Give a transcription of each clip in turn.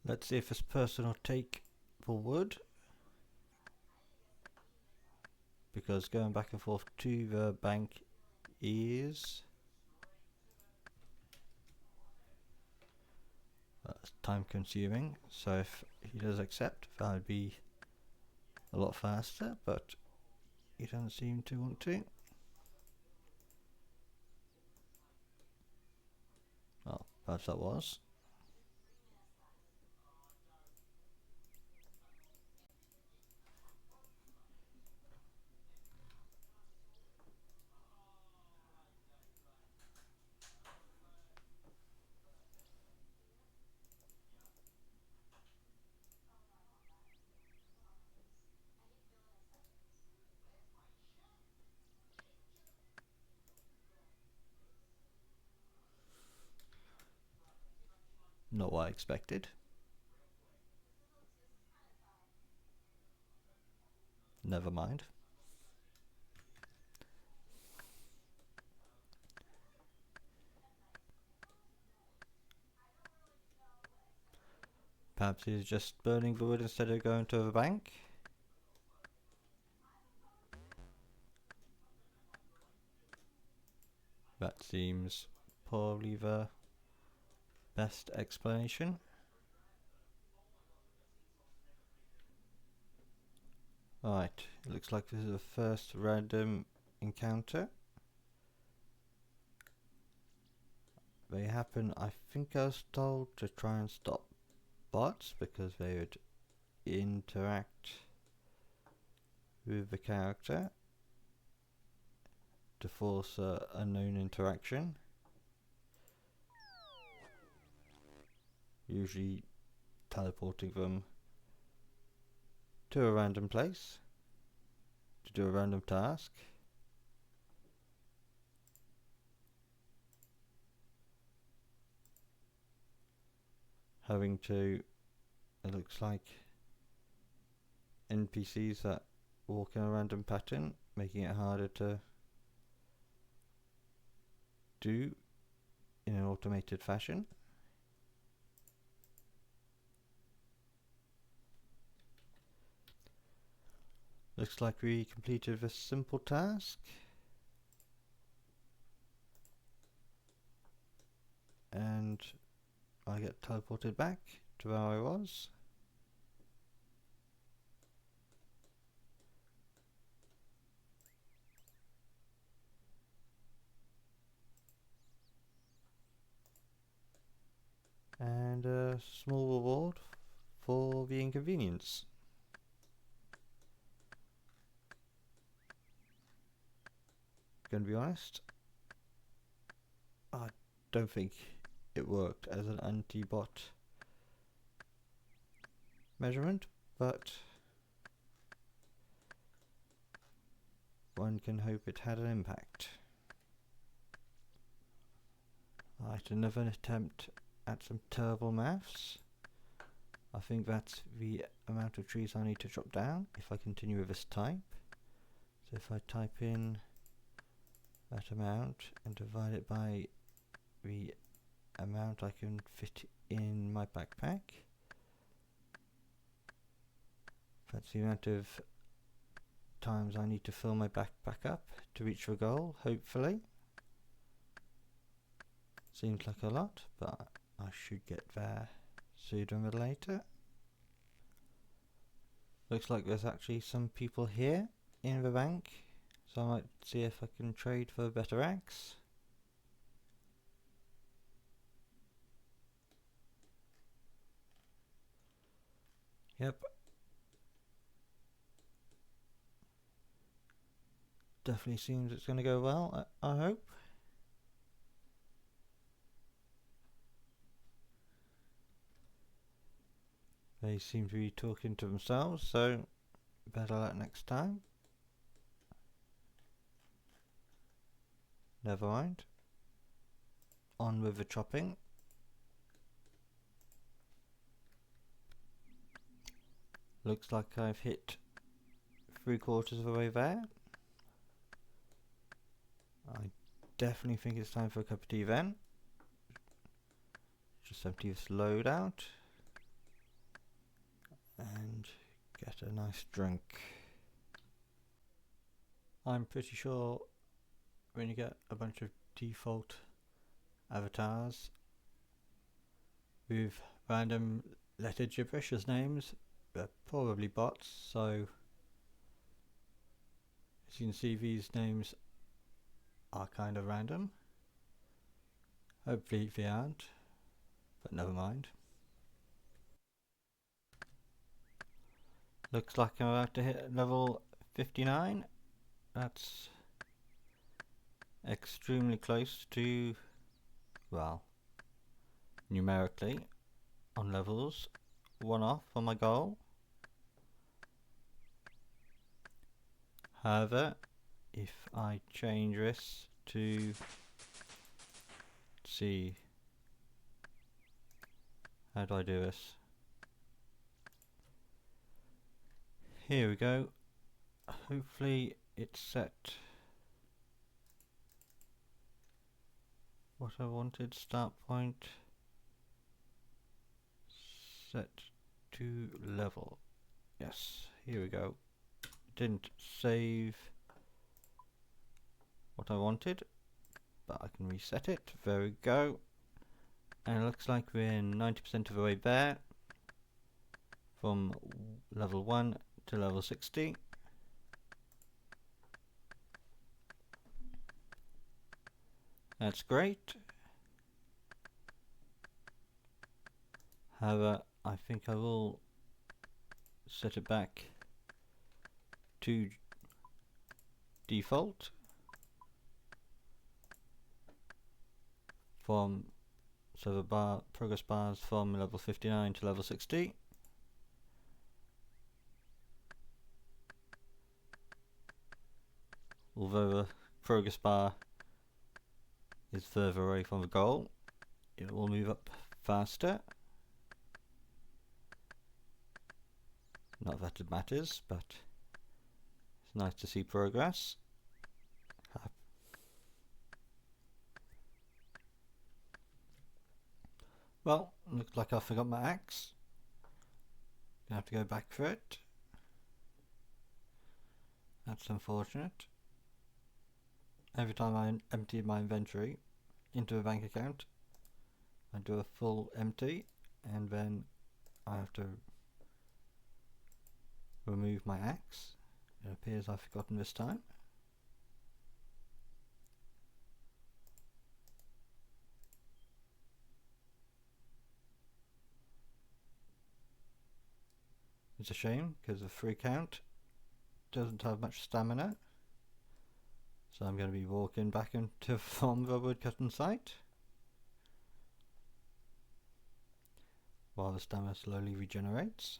Let's see if this person will take the wood. Because going back and forth to the bank is time consuming. So if he does accept, that would be a lot faster, but he doesn't seem to want to. Well, perhaps that was. Not what I expected. Never mind. Perhaps he's just burning the wood instead of going to the bank. That seems probably the best explanation. Right, it looks like this is the first random encounter. They happen, I think I was told to try and stop bots because they would interact with the character to force a unknown interaction. Usually teleporting them to a random place to do a random task. Having to, it looks like, NPCs that walk in a random pattern, making it harder to do in an automated fashion. Looks like we completed this simple task. And I get teleported back to where I was. And a small reward for the inconvenience. Gonna be honest, I don't think it worked as an anti-bot measurement, but one can hope it had an impact. Right, another attempt at some terrible maths. I think that's the amount of trees I need to chop down if I continue with this type. So if I type in that amount and divide it by the amount I can fit in my backpack, that's the amount of times I need to fill my backpack up to reach the goal, hopefully. Seems like a lot, but I should get there sooner or later. Looks like there's actually some people here in the bank, so I might see if I can trade for a better axe. Yep. Definitely seems it's going to go well, I hope. They seem to be talking to themselves, so better luck next time. Never mind. On with the chopping. Looks like I've hit 3/4 of the way there. I definitely think it's time for a cup of tea then. Just empty this load out. and get a nice drink. I'm pretty sure when you get a bunch of default avatars with random letter gibberish as names, they're probably bots, so as you can see these names are kind of random. Hopefully they aren't, but never mind. Looks like I'm about to hit level 59. That's extremely close to, well, numerically on levels, one off on my goal. However, if I change this to, see, how do I do this? Here we go. Hopefully it's set what I wanted. Start point set to level. Yes, here we go. Didn't save what I wanted, but I can reset it. There we go. And it looks like we're 90% of the way there, from level 1 to level 60. That's great. However, I think I will set it back to default from, so the progress bars from level 59 to level 60. Although the progress bar is further away from the goal, it will move up faster. Not that it matters, but it's nice to see progress. Well, looks like I forgot my axe. Gonna have to go back for it. That's unfortunate. Every time I empty my inventory into a bank account, I do a full empty, and then I have to remove my axe. It appears I've forgotten this time. It's a shame because the free count doesn't have much stamina, so I'm going to be walking back into from the woodcutting site while the stamina slowly regenerates.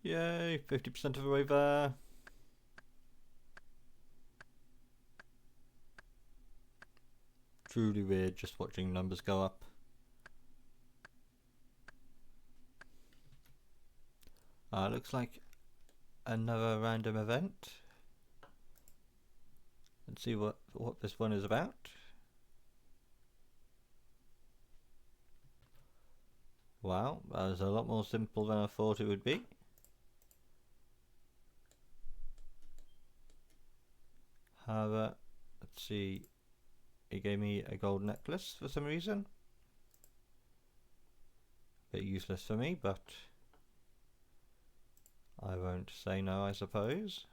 Yay, 50% of the way there. Truly weird just watching numbers go up. Looks like another random event. Let's see what this one is about. Wow, that was a lot more simple than I thought it would be. However, let's see, it gave me a gold necklace for some reason. A bit useless for me, but I won't say no, I suppose.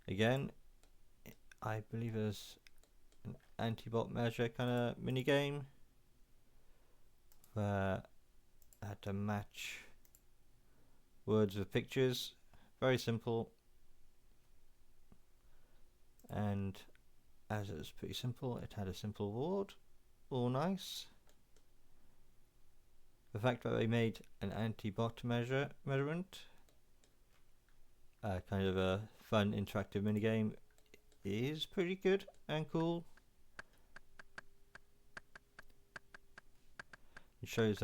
Again, I believe there's an anti-bot measure kind of mini game where I had to match words with pictures. Very simple, and as it was pretty simple, it had a simple reward. All nice. The fact that they made an anti-bot measurement, kind of a fun interactive minigame, is pretty good and cool. It shows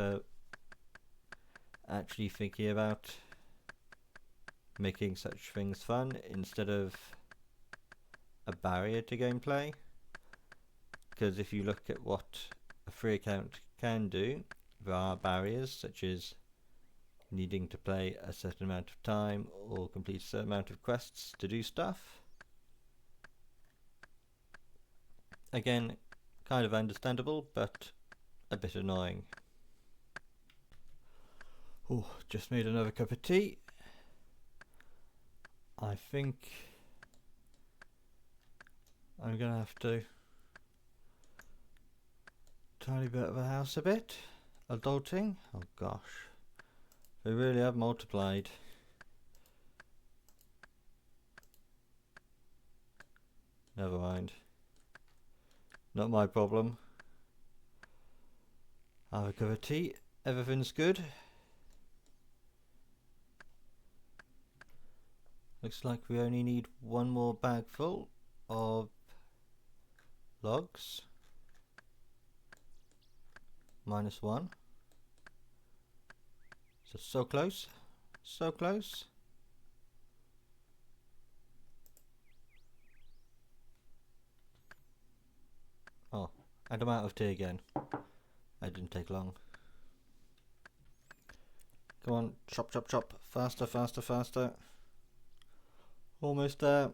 actually thinking about making such things fun instead of a barrier to gameplay. because if you look at what a free account can do, there are barriers such as needing to play a certain amount of time or complete a certain amount of quests to do stuff. Again, kind of understandable, but a bit annoying. Oh, just made another cup of tea. I think I'm gonna have to tidy bit of the house a bit. Adulting. Oh gosh, they really have multiplied. Never mind. Not my problem. Have a cup of tea. Everything's good. Looks like we only need one more bag full of logs. -1. So close. So close. Oh, and I'm out of tea again. That didn't take long. Come on, chop, chop, chop. Faster, faster, faster. Almost there.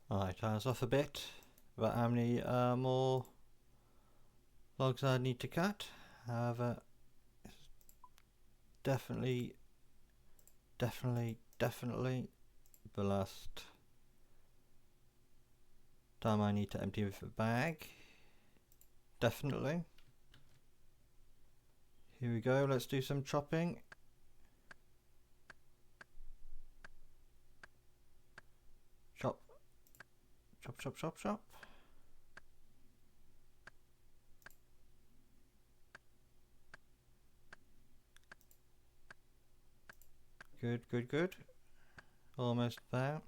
Alright, I was off a bit about how many more logs I need to cut. However, definitely the last time I need to empty the bag. Definitely. Here we go, let's do some chopping. Chop. Chop, chop, chop, chop. Good, good, good. Almost there.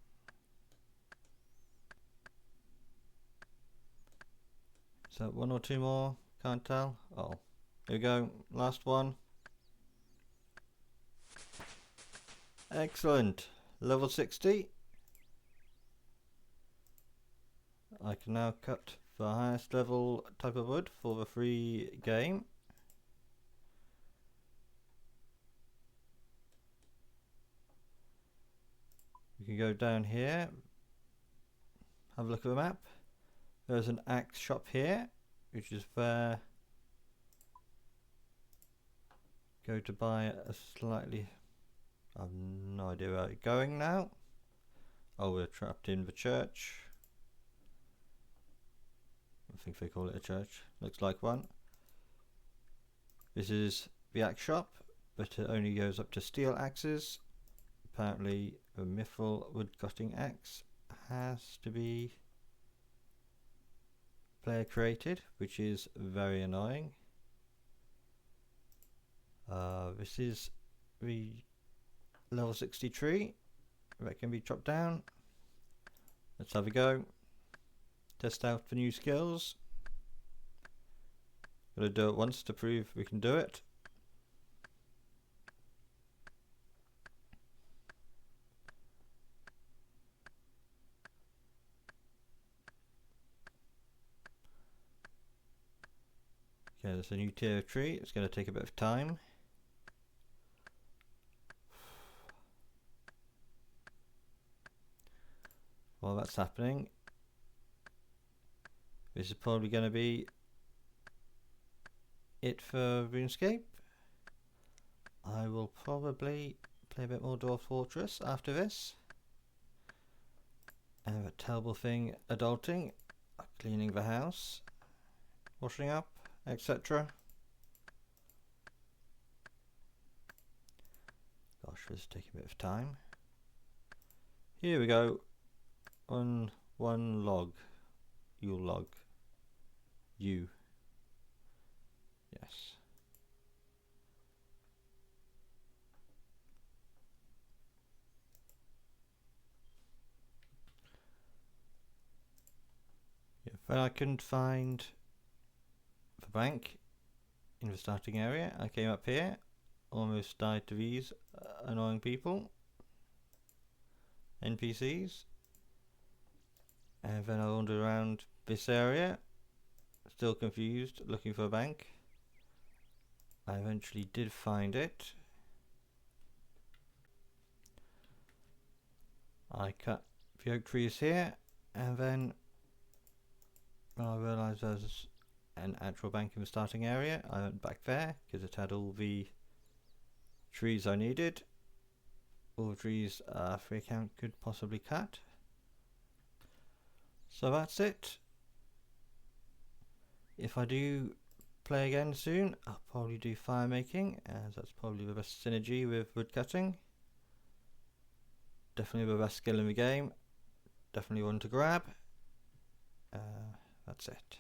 So one or two more, can't tell. Oh, here we go, last one. Excellent, level 60. I can now cut the highest level type of wood for the free game. We can go down here, have a look at the map. There's an axe shop here, which is where go to buy a slightly, I have no idea where it's going now. Oh, we're trapped in the church. I think they call it a church, looks like one. This is the axe shop, but it only goes up to steel axes. Apparently a mithril wood cutting axe has to be player created, which is very annoying. This is the level 60 tree that can be chopped down. Let's have a go. Test out the new skills. Gotta do it once to prove we can do it. Okay, there's a new tier of tree. It's going to take a bit of time. While that's happening, this is probably going to be it for RuneScape. I will probably play a bit more Dwarf Fortress after this. And a terrible thing, adulting, cleaning the house, washing up, etc. Gosh, this is taking a bit of time. Here we go. On one log. You'll log. You. Yes. Yeah, but I couldn't find the bank in the starting area. I came up here, almost died to these annoying people. NPCs. And then I wandered around this area, still confused, looking for a bank. I eventually did find it. I cut the oak trees here, and then when I realised there was an actual bank in the starting area, I went back there because it had all the trees I needed. All the trees free account could possibly cut. So that's it. If I do play again soon, I'll probably do fire making, as that's probably the best synergy with wood cutting. Definitely the best skill in the game. Definitely one to grab. That's it.